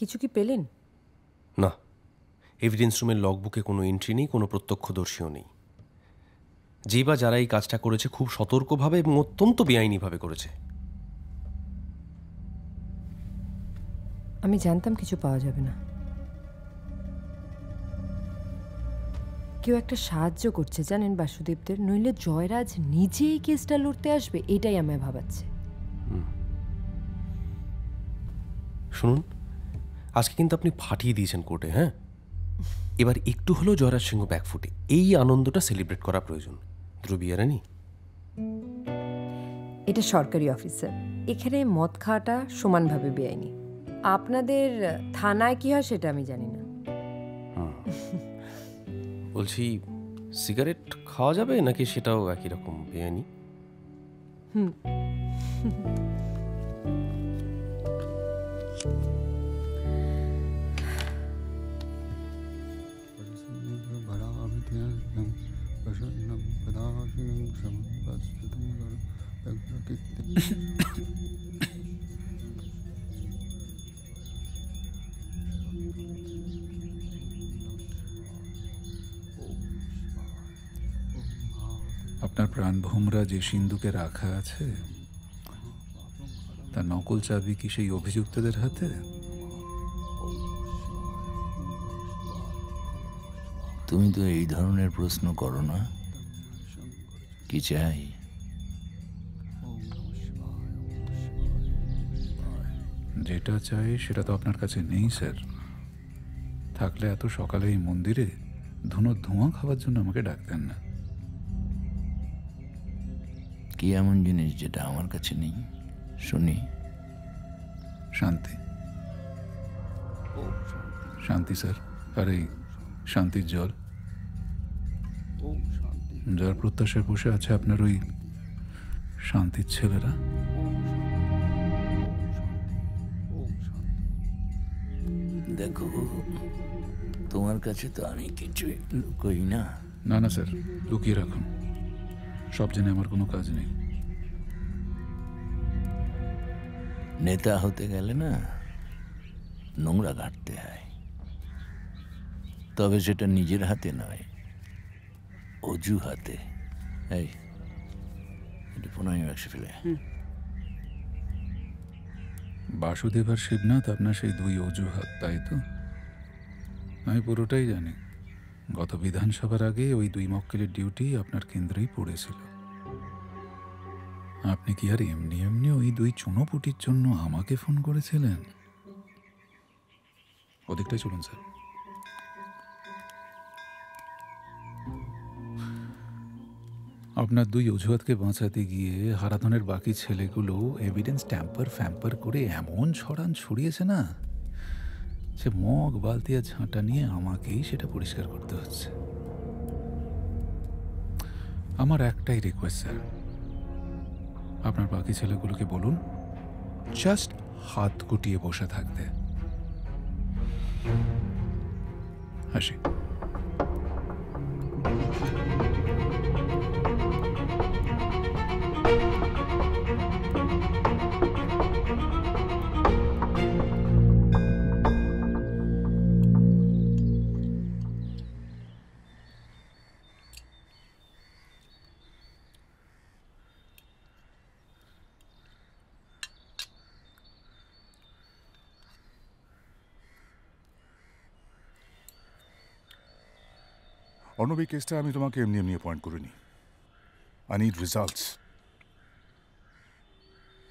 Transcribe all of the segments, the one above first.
কিছু কি পেলেন? না, এভিডেন্স রুমের লগবুকে কোনো এন্ট্রি নেই, কোনো প্রত্যক্ষদর্শীও নেই। যেই বা যারা এই কাজটা করেছে খুব সতর্কভাবে এবং অত্যন্ত বেআইনিভাবে করেছে। আমি জানতাম কিছু পাওয়া যাবে না। কেউ একটা সাহায্য করছে জানেন বাসুদেবদের, নইলে জয়রাজ নিজে এই কেসটা লড়তে আসবে, এটাই আমায় ভাবাচ্ছে। শুনুন, আজকে কিন্তু আপনি ফাটিয়ে দিয়েছেন কোর্টে। হ্যাঁ, এবার একটু হলেও জয়রাজ সিংহ ব্যাকফুটে। এই আনন্দটা সেলিব্রেট করা প্রয়োজন। ধ্রুবী রানী, এটা সরকারি অফিসার, এখানে মদ খাওয়াটা সমানভাবে বেআইনি। আপনাদের থানায় কি হয় সেটা আমি জানি না। বলছি সিগারেট খাওয়া যাবে নাকি সেটাও একই রকম বেআইনি? আপনার প্রাণভোমরা যে সিন্ধুকে রাখা আছে তার নকল চাবি কি সেই অভিযুক্তদের হাতে? তুমি তো এই ধরনের প্রশ্ন করো না। কি চাই? যেটা চাই সেটা তো আপনার কাছে নেই স্যার। থাকলে এত সকালে এই মন্দিরে ধোঁয়া খাওয়ার জন্য আমাকে ডাকতেন না। কি এমন জিনিস যেটা আমার কাছে নেই শুনি? শান্তি। শান্তি স্যার, আর এই শান্তির জল, যার প্রত্যাশায় বসে আছে আপনার ওই শান্তির ছেলেরা। দেখো, তোমার কাছে তো আমি কিছুই লুকোই না। না না স্যার, লুকিয়ে রাখুন। সব জেনে আমার কোনো কাজ নেই। নেতা হতে গেলে না নোংরা ঘাটতে হয়, তবে সেটা নিজের হাতে নয়, অজু হাতে। এই এটা 15 ফেলে। বাসুদেব আর শিবনাথ আপনার সেই দুই অজুহাত, তাই তো? আমি পুরোটাই জানি। গত বিধানসভার আগে ওই দুই মক্কেলের ডিউটি আপনার কেন্দ্রেই পড়েছিল। আপনি কি আর এমনি এমনি ওই দুই চুনোপুটির জন্য আমাকে ফোন করেছিলেন? ওদিকটাই চলুন স্যার। আপনার দুই অজুহাতকে বাঁচাতে গিয়ে হারাধনের বাকি ছেলেগুলো এভিডেন্স ট্যাম্পার করে এমন ছড়ান ছড়িয়েছে না, সে মগ বালতি আর ঝাঁটা নিয়ে আমাকেই সেটা পরিষ্কার করতে হচ্ছে। আমার একটাই রিকোয়েস্ট স্যার, আপনার বাকি ছেলেগুলোকে বলুন জাস্ট হাত গুটিয়ে বসে থাকতে। হাসি। অর্ণব, এই কেসটা আমি তোমাকে এমনি এমনি অ্যাপয়েন্ট করিনি। I need results.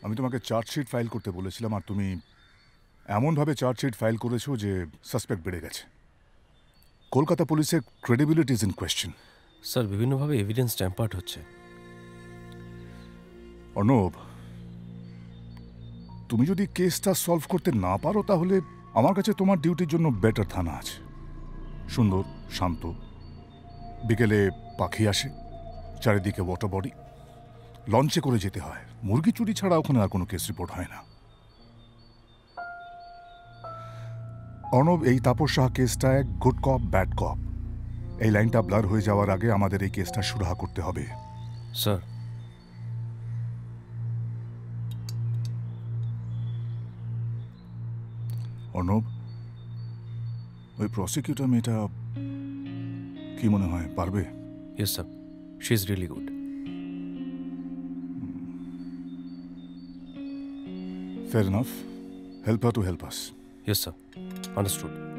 আমি তোমাকে চার্জশিট ফাইল করতে বলেছিলাম, আর তুমি এমনভাবে চার্জশিট ফাইল করেছো যে সাসপেক্ট বেড়ে গেছে। কলকাতা পুলিশের credibility is in question. Sir, বিভিন্নভাবে এভিডেন্স ট্যাম্পার্ড হচ্ছে। অর্ণব, তুমি যদি কেসটা সলভ করতে না পারো তাহলে আমার কাছে তোমার ডিউটির জন্য বেটার থানা আছে। সুন্দর, শান্ত, বিকেলে পাখি আসে, চারিদিকে ওয়াটার বডি, লঞ্চে করে যেতে হয়। মুরগি চুরি ছাড়া ওখানে আর কোনো কেস রিপোর্ট হয় না। অর্ণব, এই তাপস সাহা কেসটা এক গুড কপ ব্যাড কপ। এই লাইনটা ব্লার হয়ে যাওয়ার আগে আমাদের এই কেসটা সুরাহা করতে হবে। স্যার, অর্ণব, ওই প্রসিকিউটর মেয়েটা কি মনে হয় পারবে? Yes sir, she is really good. Fair enough, help her to help us. Yes sir, understood.